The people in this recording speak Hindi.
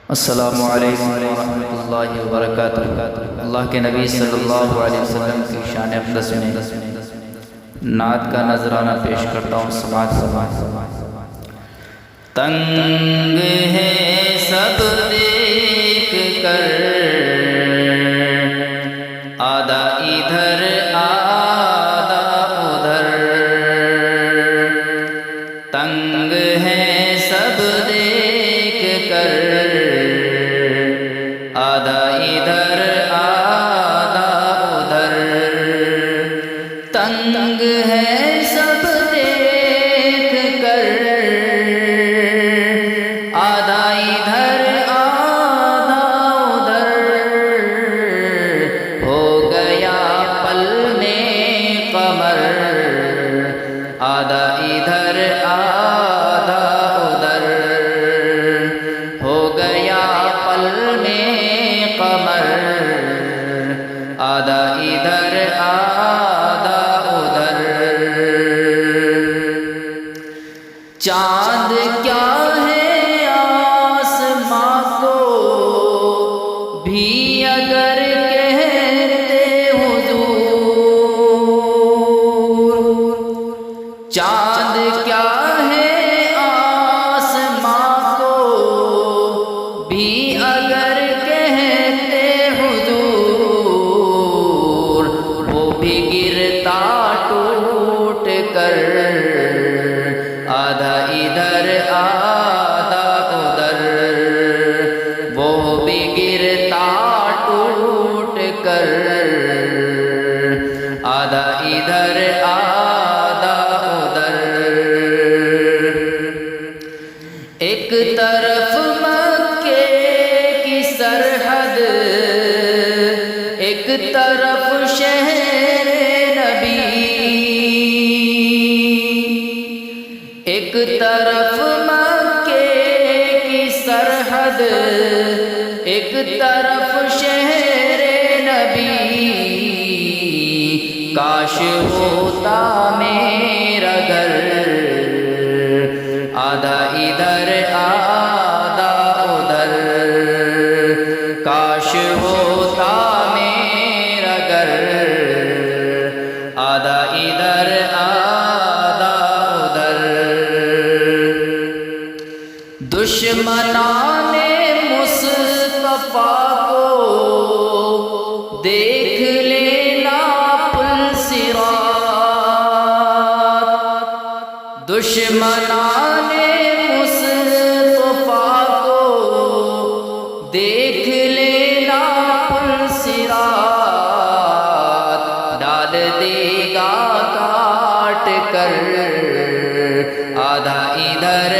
अस्सलामु अलैकुम वरहमतुल्लाहि वबरकातुहू। अल्लाह के नबी सल्लल्लाहु अलैहि वसल्लम की शान अक़दस में नात का नजराना पेश करता हूँ। समाज तंग है सब देख कर, आधा इधर आधा उधर। तंग है सब देख कर, आधा इधर आधा उधर। तंग है सब देख कर, आधा इधर आधा उधर। हो गया पल में कमर, आधा इधर आधा उधर। हो गया पल में कमर, आधा इधर आधा उधर। चांद क्या है आसमां को भी अगर कहते हुजूर। चांद क्या है आसमां को भी अगर कहते हुजूर। वो भी गिरता टूट कर, आधा इधर आधा उधर। वो भी गिरता टूट कर, आधा इधर आधा उधर। एक तरफ मक्के की सरहद, एक तरफ शहर नबी। एक तरफ मक्के की सरहद, एक तरफ शहर नबी। काश होता मेरा घर, आधा इधर आधा उधर। काश होता मेरा घर, आधा इधर आधा उधर। दुश्मनाने मुस्तफा को देख लेना पुल सिरात। दुश्मनाने मुस्तफा को देख लेना पुल सिरात। डाल देगा काट कर, आधा इधर